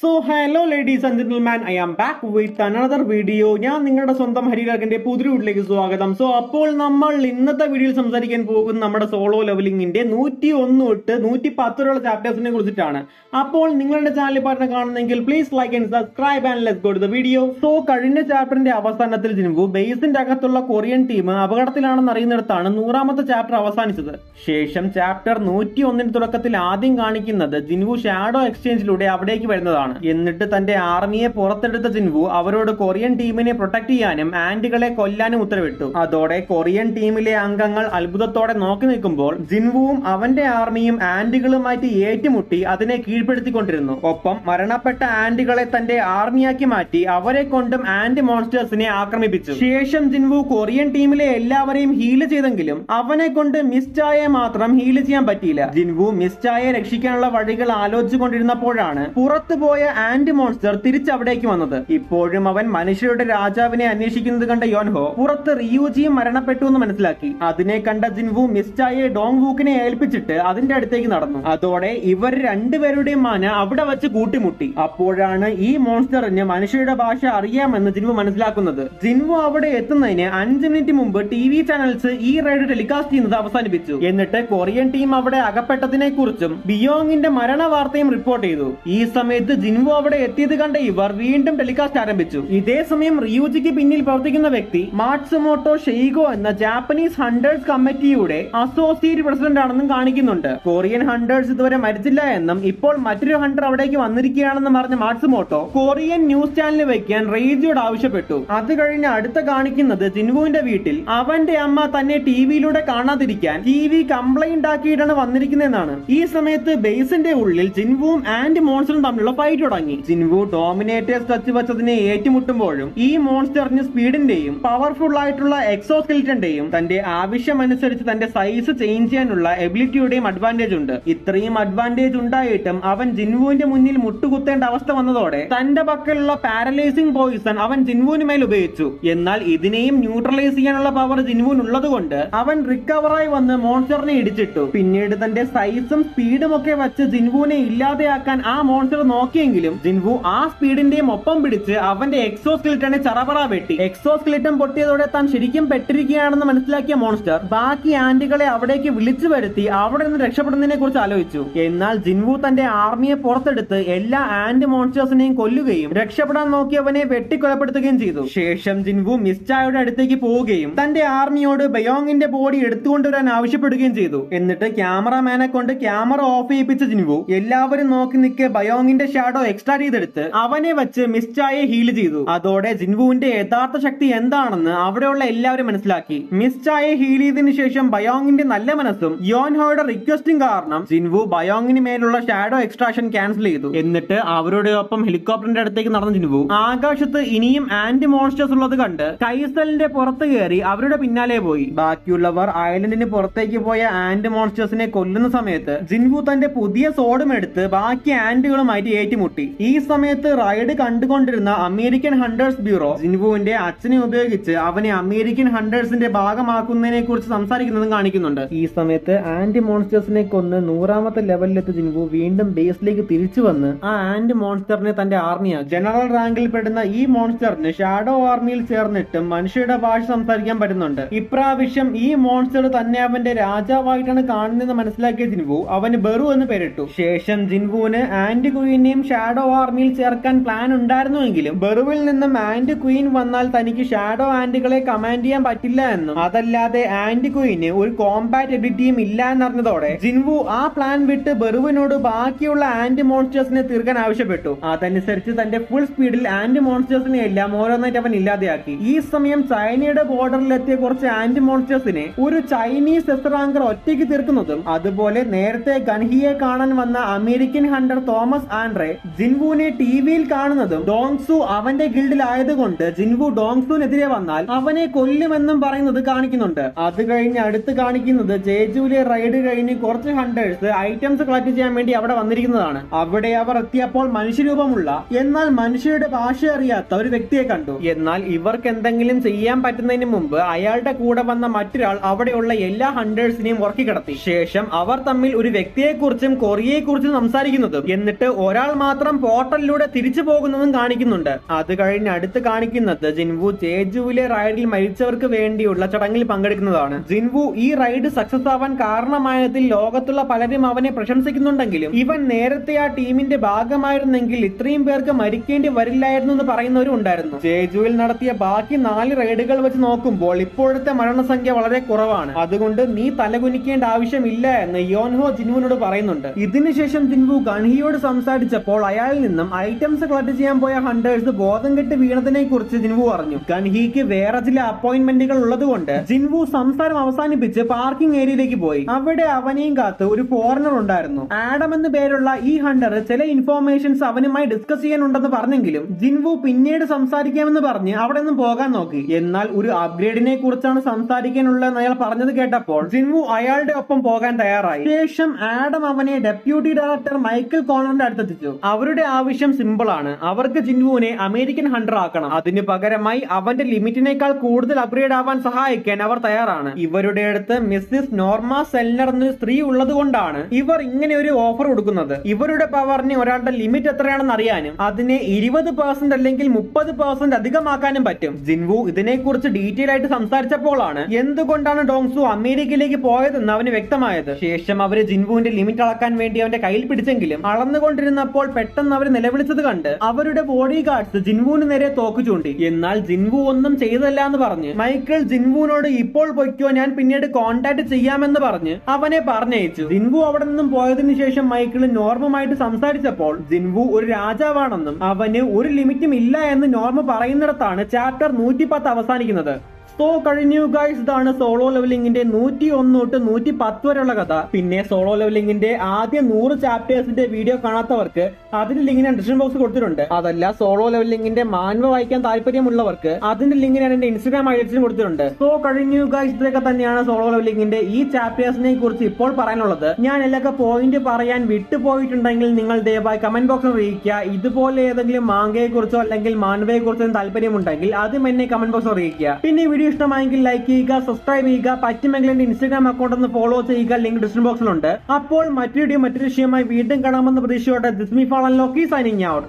So hello ladies and gentleman, I am back with another video. ഞാൻ നിങ്ങളുടെ സ്വന്തം ഹരികാരന്റെ പുതിയ വീട്ടിലേക്ക് സ്വാഗതം. സോ അപ്പോൾ നമ്മൾ ഇന്നത്തെ വീഡിയോയിൽ സംസാരിക്കാൻ പോകുന്ന നമ്മുടെ സോളോ ലെവലിംഗിന്റെ 101 തൊട്ട് 110 വരെയുള്ള ചാപ്റ്റേഴ്സിനെ കുറിച്ചിട്ടാണ്. അപ്പോൾ നിങ്ങളുടെ ചാനൽ പറഞ്ഞ കാണുന്നെങ്കിൽ please like and subscribe and let's go to the video. So കഴിഞ്ഞ ചാപ്റ്ററിന്റെ അവസാനത്തിൽ ജിൻവു ബേസിന്റെ അകത്തുള്ള കൊറിയൻ ടീം അപകടത്തിലാണെന്ന് അറിയുന്നിടത്താണ് 100ാമത്തെ ചാപ്റ്റർ അവസാനിച്ചത്. ശേഷം ചാപ്റ്റർ 101 തുടക്കത്തിൽ ആദ്യം കാണിക്കുന്നത് ജിൻവു ഷാഡോ എക്സ്ചേഞ്ചിലൂടെ അവിടേക്ക് വരുന്നതാണ്. എന്നിട്ട് തന്റെ ആർമിയെ പുറത്തെടുത്ത ജിൻവു അവരോട് കൊറിയൻ ടീമിനെ പ്രൊട്ടക്ട് ചെയ്യാനും ആന്റികളെ കൊല്ലാനും ഉത്തരവിട്ടു. അതോടെ കൊറിയൻ ടീമിലെ അംഗങ്ങൾ അത്ഭുതത്തോടെ നോക്കി നിൽക്കുമ്പോൾ ജിൻവുവും അവന്റെ ആർമിയും ആന്റികളുമായിട്ട് ഏറ്റുമുട്ടി അതിനെ കീഴ്പ്പെടുത്തിക്കൊണ്ടിരുന്നു. ഒപ്പം മരണപ്പെട്ട ആന്റികളെ തന്റെ ആർമിയാക്കി മാറ്റി അവരെ കൊണ്ടും ആന്റി മോൺസ്റ്റേഴ്സിനെ ആക്രമിപ്പിച്ചു. ശേഷം ജിൻവു കൊറിയൻ ടീമിലെ എല്ലാവരെയും ഹീല് ചെയ്തെങ്കിലും അവനെ കൊണ്ട് മിസ്റ്റായെ മാത്രം ഹീല് ചെയ്യാൻ പറ്റിയില്ല. ജിൻവു മിസ്റ്റായെ രക്ഷിക്കാനുള്ള വഴികൾ ആലോചിച്ചുകൊണ്ടിരുന്നപ്പോഴാണ് പുറത്തുപോയ ആന്റി മോൺസ്റ്റർ തിരിച്ചവിടേക്ക് വന്നത്. ഇപ്പോഴും അവൻ മനുഷ്യരുടെ രാജാവിനെ അന്വേഷിക്കുന്നത് കണ്ട യോൻഹോ പുറത്ത് റിയൂജിയും മരണപ്പെട്ടു എന്ന് മനസ്സിലാക്കി. അതിനെ കണ്ട ജിൻവു മിസ്റ്റായെ ഡോങ് വൂക്കിനെ ഏൽപ്പിച്ചിട്ട് അതിന്റെ അടുത്തേക്ക് നടന്നു. അതോടെ ഇവർ രണ്ടുപേരുടെയും മാന അവിടെ വെച്ച് കൂട്ടിമുട്ടി. അപ്പോഴാണ് ഈ മോൺസ്റ്ററിന് മനുഷ്യരുടെ ഭാഷ അറിയാമെന്ന് ജിൻവു മനസ്സിലാക്കുന്നത്. ജിൻവു അവിടെ എത്തുന്നതിന് 5 മിനിറ്റ് മുമ്പ് TV ചാനൽസ് ഈ റൈഡ് ടെലികാസ്റ്റ് ചെയ്യുന്നത് അവസാനിപ്പിച്ചു. എന്നിട്ട് കൊറിയൻ ടീം അവിടെ അകപ്പെട്ടതിനെ കുറിച്ചും ബിയോങ്ങിന്റെ മരണ വാർത്തയും റിപ്പോർട്ട് ചെയ്തു. ഈ സമയത്ത് ജിൻവു അവിടെ എത്തിയത് കണ്ട ഇവർ വീണ്ടും ടെലികാസ്റ്റ് ആരംഭിച്ചു. ഇതേ സമയം റിയൂജിക്ക് പിന്നിൽ പ്രവർത്തിക്കുന്ന വ്യക്തി മാറ്റ്സുമോട്ടോ ഷെയ്ഗോ എന്ന ജാപ്പനീസ് ഹണ്ടേഴ്സ് കമ്മിറ്റിയുടെ അസോസിയേറ്റ് പ്രസിഡന്റ് ആണെന്നും കാണിക്കുന്നുണ്ട്. കൊറിയൻ ഹണ്ടേഴ്സ് ഇതുവരെ മരിച്ചില്ല എന്നും ഇപ്പോൾ മറ്റൊരു ഹണ്ടർ അവിടേക്ക് വന്നിരിക്കുകയാണെന്നും പറഞ്ഞ മാറ്റ്സുമോട്ടോ കൊറിയൻ ന്യൂസ് ചാനൽ വെക്കാൻ റെയ്ജിയോട് ആവശ്യപ്പെട്ടു. അത് കഴിഞ്ഞ് അടുത്ത കാണിക്കുന്നത് ജിൻവുവിന്റെ വീട്ടിൽ അവന്റെ അമ്മ തന്നെ ടിവിയിലൂടെ കാണാതിരിക്കാൻ TV കംപ്ലൈന്റ് ആക്കിയിട്ടാണ് വന്നിരിക്കുന്നതെന്നാണ്. ഈ സമയത്ത് ബേസിന്റെ ഉള്ളിൽ ജിൻവുവും ആന്റി മോൺസ്റ്ററും തമ്മിലുള്ള ഫൈറ്റ് തുടങ്ങി. ജിൻവു ഡോമിനേറ്റേഴ്സ് ടച്ച് വെച്ചതിനെ ഏറ്റുമുട്ടുമ്പോഴും ഈ മോൺസ്റ്ററിന് സ്പീഡിന്റെയും പവർഫുൾ ആയിട്ടുള്ള എക്സോസ്കെലിറ്റന്റെയും തന്റെ ആവശ്യമനുസരിച്ച് തന്റെ സൈസ് ചേഞ്ച് ചെയ്യാനുള്ള എബിലിറ്റിയുടെയും അഡ്വാൻറ്റേജ് ഉണ്ട്. ഇത്രയും അഡ്വാൻറ്റേജ് ഉണ്ടായിട്ടും അവൻ ജിൻവുവിന്റെ മുന്നിൽ മുട്ടുകുത്തേണ്ട അവസ്ഥ വന്നതോടെ തന്റെ പക്കലുള്ള പാരലൈസിംഗ് പോയിസൺ അവൻ ജിൻവുവിന് മേൽ ഉപയോഗിച്ചു. എന്നാൽ ഇതിനെയും ന്യൂട്രലൈസ് ചെയ്യാനുള്ള പവർ ജിൻവുവിനുള്ളത് കൊണ്ട് അവൻ റിക്കവറായി വന്ന് മോൺസ്റ്ററിനെ ഇടിച്ചിട്ടു. പിന്നീട് തന്റെ സൈസും സ്പീഡും ഒക്കെ വെച്ച് ജിൻവുവിനെ ഇല്ലാതെയാക്കാൻ ആ മോൺസ്റ്റർ നോക്കിയെങ്കിലും ജിൻവു ആ സ്പീഡിന്റെയും ഒപ്പം പിടിച്ച് അവന്റെ എക്സോസ്കെലിറ്റനെ ചറപറ വെട്ടി. എക്സോസ്കെലിറ്റൻ പൊട്ടിയതോടെ താൻ ശരിക്കും പെട്ടിരിക്കുകയാണെന്ന് മനസ്സിലാക്കിയ മോൺസ്റ്റർ ബാക്കി ആന്റികളെ അവിടേക്ക് വിളിച്ചു വരുത്തി അവിടെ നിന്ന് രക്ഷപ്പെടുന്നതിനെ കുറിച്ച് ആലോചിച്ചു. എന്നാൽ ജിൻവു തന്റെ ആർമിയെ പുറത്തെടുത്ത് എല്ലാ ആന്റി മോൺസ്റ്റേഴ്സിനെയും കൊല്ലുകയും രക്ഷപ്പെടാൻ നോക്കിയവനെ വെട്ടിക്കൊലപ്പെടുത്തുകയും ചെയ്തു. ശേഷം ജിൻവു മിസ്റ്റായുടെ അടുത്തേക്ക് പോവുകയും തന്റെ ആർമിയോട് ബയോങ്ങിന്റെ ബോഡി എടുത്തുകൊണ്ടുവരാൻ ആവശ്യപ്പെടുകയും ചെയ്തു. എന്നിട്ട് ക്യാമറമാനെ കൊണ്ട് ക്യാമറ ഓഫ് ചെയ്യിപ്പിച്ച ജിൻവു എല്ലാവരും നോക്കി നിൽക്കെ ബയോങ്ങിന്റെ ഷാഡോ എക്സ്ട്രാ ചെയ്തെടുത്ത് അവനെ വെച്ച് മിസ്റ്റായെ ഹീൽ ചെയ്തു. അതോടെ ജിൻവുവിന്റെ യഥാർത്ഥ ശക്തി എന്താണെന്ന് അവിടെയുള്ള എല്ലാവരും മനസ്സിലാക്കി. മിസ്റ്റായെ ഹീൽ ചെയ്തതിനു ശേഷം ബയോങ്ങിന്റെ നല്ല മനസ്സും യോൻഹോയുടെ റിക്വസ്റ്റും കാരണം ജിൻവു ബയോങ്ങിന് മേലുള്ള ഷാഡോ എക്സ്ട്രാക്ഷൻ ക്യാൻസൽ ചെയ്തു. എന്നിട്ട് അവരുടെ ഒപ്പം ഹെലികോപ്റ്ററിന്റെ അടുത്തേക്ക് നടന്ന ജിൻവു ആകാശത്ത് ഇനിയും ആന്റി മോൺസ്റ്റേഴ്സ് ഉള്ളത് കണ്ട് കൈസലിന്റെ പുറത്ത് കയറി അവരുടെ പിന്നാലെ പോയി. ബാക്കിയുള്ളവർ ഐലൻഡിന് പുറത്തേക്ക് പോയ ആന്റി മോൺസ്റ്റേഴ്സിനെ കൊല്ലുന്ന സമയത്ത് ജിൻവു തന്റെ പുതിയ സോഡും എടുത്ത് ബാക്കി ആന്റികളുമായിട്ട് ഏറ്റുമുട്ടി. ഈ സമയത്ത് റൈഡ് കണ്ടുകൊണ്ടിരുന്ന അമേരിക്കൻ ഹണ്ടേഴ്സ് ബ്യൂറോ ജിൻവുവിന്റെ അച്ഛനെ ഉപയോഗിച്ച് അവനെ അമേരിക്കൻ ഹണ്ടേഴ്സിന്റെ ഭാഗമാക്കുന്നതിനെ കുറിച്ച് സംസാരിക്കുന്നതും കാണിക്കുന്നുണ്ട്. ഈ സമയത്ത് ആന്റി മോൺസ്റ്റേഴ്സിനെ കൊന്ന് 100ാമത്തെ ലെവലിലെത്തി ജിൻവു വീണ്ടും ബേസിലേക്ക് തിരിച്ചു വന്ന് ആ ആന്റി മോൺസ്റ്ററിനെ തന്റെ ആർമിയാക്കി. ജനറൽ റാങ്കിൽ പെടുന്ന ഈ മോൺസ്റ്ററിന് ഷാഡോ ആർമിയിൽ ചേർന്നിട്ടും മനുഷ്യരുടെ ഭാഷ സംസാരിക്കാൻ പറ്റുന്നുണ്ട്. ഇപ്രാവശ്യം ഈ മോൺസ്റ്റർ തന്നെ അവന്റെ രാജാവായിട്ടാണ് കാണുന്നതെന്ന് മനസ്സിലാക്കിയ ജിൻവു അവന് ബെറു എന്ന് പേരിട്ടു. ശേഷം ജിൻവുവിന് ആന്റി ക്വീനെയും ഷാഡോ ആർമിയിൽ ചേർക്കാൻ പ്ലാൻ ഉണ്ടായിരുന്നുവെങ്കിലും ബെറുവിൽ നിന്നും ആന്റി ക്വീൻ വന്നാൽ തനിക്ക് ഷാഡോ ആന്റികളെ കമാൻഡ് ചെയ്യാൻ പറ്റില്ല എന്നും അതല്ലാതെ ആന്റി ക്വീന് ഒരു കോമ്പാറ്റ് എബിലിറ്റിയും ഇല്ല എന്നറിഞ്ഞതോടെ ജിൻവു ആ പ്ലാൻ വിട്ട് ബെറുവിനോട് ബാക്കിയുള്ള ആന്റി മോൺസ്റ്റേഴ്സിനെ തീർക്കാൻ ആവശ്യപ്പെട്ടു. അതനുസരിച്ച് തന്റെ ഫുൾ സ്പീഡിൽ ആന്റി മോൺസ്റ്റേഴ്സിനെ എല്ലാം ഓരോന്നായിട്ട് അവൻ ഇല്ലാതെയാക്കി. ഈ സമയം ചൈനയുടെ ബോർഡറിലെത്തിയ കുറച്ച് ആന്റി മോൺസ്റ്റേഴ്സിനെ ഒരു ചൈനീസ് എസ്റാങ്കർ ഒറ്റയ്ക്ക് തീർക്കുന്നതും അതുപോലെ നേരത്തെ ഗൻഹിയെ കാണാൻ വന്ന അമേരിക്കൻ ഹണ്ടർ തോമസ് ആൻഡ്രെ ജിൻവുവിനെ ടിവിയിൽ കാണുന്നതും ഡോങ്സു അവന്റെ ഗിൽഡിൽ ആയതുകൊണ്ട് ജിൻവു ഡോങ്സുവിനെതിരെ വന്നാൽ അവനെ കൊല്ലുമെന്നും പറയുന്നത് കാണിക്കുന്നുണ്ട്. അത് കഴിഞ്ഞ് അടുത്ത് കാണിക്കുന്നത് ജേജുവിലെ റൈഡ് കഴിഞ്ഞ് കുറച്ച് ഹണ്ടേഴ്സ് ഐറ്റംസ് കളക്ട് ചെയ്യാൻ വേണ്ടി അവിടെ വന്നിരിക്കുന്നതാണ്. അവിടെ അവർ എത്തിയപ്പോൾ മനുഷ്യരൂപമുള്ള എന്നാൽ മനുഷ്യരുടെ ഭാഷ അറിയാത്ത ഒരു വ്യക്തിയെ കണ്ടു. എന്നാൽ ഇവർക്ക് എന്തെങ്കിലും ചെയ്യാൻ പറ്റുന്നതിന് മുമ്പ് അയാളുടെ കൂടെ വന്ന മറ്റൊരാൾ അവിടെയുള്ള എല്ലാ ഹണ്ടേഴ്സിനെയും ഉറക്കി കിടത്തി. ശേഷം അവർ തമ്മിൽ ഒരു വ്യക്തിയെക്കുറിച്ചും കൊറിയയെക്കുറിച്ചും സംസാരിക്കുന്നതും എന്നിട്ട് ഒരാൾ മാത്രം മാത്രം പോർട്ടലിലൂടെ തിരിച്ചു പോകുന്നതും കാണിക്കുന്നുണ്ട്. അത് കഴിഞ്ഞ് അടുത്ത് കാണിക്കുന്നത് ജിൻവു ജേജുവിലെ റൈഡിൽ മരിച്ചവർക്ക് വേണ്ടിയുള്ള ചടങ്ങിൽ പങ്കെടുക്കുന്നതാണ്. ജിൻവു ഈ റൈഡ് സക്സസ് ആവാൻ കാരണമായതിൽ ലോകത്തുള്ള പലരും അവനെ പ്രശംസിക്കുന്നുണ്ടെങ്കിലും ഇവൻ നേരത്തെ ആ ടീമിന്റെ ഭാഗമായിരുന്നെങ്കിൽ ഇത്രയും പേർക്ക് മരിക്കേണ്ടി വരില്ലായിരുന്നു എന്ന് പറയുന്നവരും ഉണ്ടായിരുന്നു. ജേജുവിൽ നടത്തിയ ബാക്കി 4 റൈഡുകൾ വെച്ച് നോക്കുമ്പോൾ ഇപ്പോഴത്തെ മരണസംഖ്യ വളരെ കുറവാണ്. അതുകൊണ്ട് നീ തലകുനിക്കേണ്ട ആവശ്യമില്ല എന്ന് യോൻഹോ ജിൻവുവിനോട് പറയുന്നുണ്ട്. ഇതിനുശേഷം ജിൻവു ഗൺഹിയോട് സംസാരിച്ചപ്പോൾ അയാളിൽ നിന്നും ഐറ്റംസ് കളക്ട് ചെയ്യാൻ പോയ ഹണ്ടേഴ്സ് ബോധം കെട്ട് വീണതിനെ കുറിച്ച് ജിൻവു പറഞ്ഞു. ഗൺഹിക്ക് വേറെ ചില അപ്പോയിന്റ്മെന്റുകൾ ഉള്ളതുകൊണ്ട് ജിൻവു സംസാരം അവസാനിപ്പിച്ച് പാർക്കിംഗ് ഏരിയയിലേക്ക് പോയി. അവിടെ അവനെയും കാത്ത് ഒരു ഫോറിനർ ഉണ്ടായിരുന്നു. ആഡം എന്ന് പേരുള്ള ഈ ഹണ്ടർ ചില ഇൻഫോർമേഷൻസ് അവനുമായി ഡിസ്കസ് ചെയ്യാനുണ്ടെന്ന് പറഞ്ഞെങ്കിലും ജിൻവു പിന്നീട് സംസാരിക്കാമെന്ന് പറഞ്ഞ് അവിടെ നിന്നും പോകാൻ നോക്കി. എന്നാൽ ഒരു അപ്ഗ്രേഡിനെ കുറിച്ചാണ് സംസാരിക്കാനുള്ളതെന്ന് അയാൾ പറഞ്ഞത് കേട്ടപ്പോൾ ജിൻവു അയാളുടെ ഒപ്പം പോകാൻ തയ്യാറായി. ശേഷം ആഡം അവനെ ഡെപ്യൂട്ടി ഡയറക്ടർ മൈക്കിൾ കോണറിന്റെ അടുത്തെത്തിച്ചു. അവരുടെ ആവശ്യം സിമ്പിൾ ആണ്. അവർക്ക് ജിൻവുവിനെ അമേരിക്കൻ ഹണ്ടർ ആക്കണം. അതിന് പകരമായി അവന്റെ ലിമിറ്റിനേക്കാൾ കൂടുതൽ അപ്ഗ്രേഡ് ആവാൻ സഹായിക്കാൻ അവർ തയ്യാറാണ്. ഇവരുടെ അടുത്ത് മിസ്സിസ് നോർമ സെൽനർ എന്നൊരു സ്ത്രീ ഉള്ളത് കൊണ്ടാണ് ഇവർ ഇങ്ങനെ ഒരു ഓഫർ കൊടുക്കുന്നത്. ഇവരുടെ പവറിന് ഒരാളുടെ ലിമിറ്റ് എത്രയാണെന്ന് അറിയാനും അതിനെ 20% അല്ലെങ്കിൽ 30% അധികമാക്കാനും പറ്റും. ജിൻവു ഇതിനെക്കുറിച്ച് ഡീറ്റെയിൽ ആയിട്ട് സംസാരിച്ചപ്പോഴാണ് എന്തുകൊണ്ടാണ് ഡോങ്സു അമേരിക്കയിലേക്ക് പോയതെന്ന് അവന് വ്യക്തമായത്. ശേഷം അവര് ജിൻവുവിന്റെ ലിമിറ്റ് അളക്കാൻ വേണ്ടി അവന്റെ കയ്യിൽ പിടിച്ചെങ്കിലും അളന്നുകൊണ്ടിരുന്നപ്പോൾ പെട്ടെന്ന് അവർ നിലവിളിച്ചത് കണ്ട് അവരുടെ ബോഡി ഗാർഡ്സ് ജിൻവുവിന് നേരെ തോക്ക് ചൂണ്ടി. എന്നാൽ ജിൻവു ഒന്നും ചെയ്തല്ല എന്ന് പറഞ്ഞ് മൈക്കിൾ ജിൻവുവിനോട് ഇപ്പോൾ പൊയ്ക്കോ, ഞാൻ പിന്നീട് കോണ്ടാക്ട് ചെയ്യാമെന്ന് പറഞ്ഞ് അവനെ പറഞ്ഞയച്ചു. ജിൻവു അവിടെ നിന്നും പോയതിനു ശേഷം മൈക്കിൾ നോർമുമായിട്ട് സംസാരിച്ചപ്പോൾ ജിൻവു ഒരു രാജാവാണെന്നും അവന് ഒരു ലിമിറ്റും ഇല്ല എന്ന് നോർമ പറയുന്നിടത്താണ് ചാപ്റ്റർ 110 അവസാനിക്കുന്നത്. സോ കഴിഞ്ഞു ഗൈസ്, ഇതാണ് സോളോ ലെവലിംഗിന്റെ 101 തൊട്ട് 110 വരെയുള്ള കഥ. പിന്നെ സോളോ ലെവലിംഗിന്റെ ആദ്യ 100 ചാപ്റ്റേഴ്സിന്റെ വീഡിയോ കാണാത്തവർക്ക് അതിന്റെ ലിങ്ക് ഞാൻ ഡിസ്ക്രിപ്ഷൻ ബോക്സിൽ കൊടുത്തിട്ടുണ്ട്. അതല്ല സോളോ ലെവലിംഗിന്റെ മാനുവൽ വായിക്കാൻ താല്പര്യമുള്ളവർക്ക് അതിന്റെ ലിങ്ക് ഞാൻ എന്റെ ഇൻസ്റ്റാഗ്രാം ഐഡിയിൽ കൊടുത്തിട്ടുണ്ട്. സോ കഴിഞ്ഞു ഗൈസ്, ഇതൊക്കെ തന്നെയാണ് സോളോ ലെവലിംഗിന്റെ ഈ ചാപ്റ്റേഴ്സിനെ കുറിച്ച് ഇപ്പോൾ പറയാനുള്ളത്. ഞാൻ എല്ലാക്കെ പോയിന്റ് പറയാൻ വിട്ടുപോയിട്ടുണ്ടെങ്കിൽ നിങ്ങൾ ദയവായി കമന്റ് ബോക്സിൽ അറിയിക്കുക. ഇതുപോലെ ഏതെങ്കിലും മാങ്കയെ കുറിച്ചോ അല്ലെങ്കിൽ മാനുവയെ കുറിച്ചോ താല്പര്യമുണ്ടെങ്കിൽ അതും എന്നെ കമന്റ് ബോക്സിൽ അറിയിക്കുക. പിന്നെ വീഡിയോ ഇഷ്ടമായെങ്കിൽ ലൈക്ക് ചെയ്യുക, സബ്സ്ക്രൈബ് ചെയ്യുക, പറ്റുമെങ്കിൽ എന്റെ ഇൻസ്റ്റാഗ്രാം അക്കൗണ്ട് ഒന്ന് ഫോളോ ചെയ്യുക. ലിങ്ക് ഡിസ്ക്രിപ്ഷൻ ബോക്സിലുണ്ട്. അപ്പോൾ മറ്റൊരു വിഷയമായി വീണ്ടും കാണാമെന്ന പ്രതീക്ഷയോടെ this me fallen Loki signing out.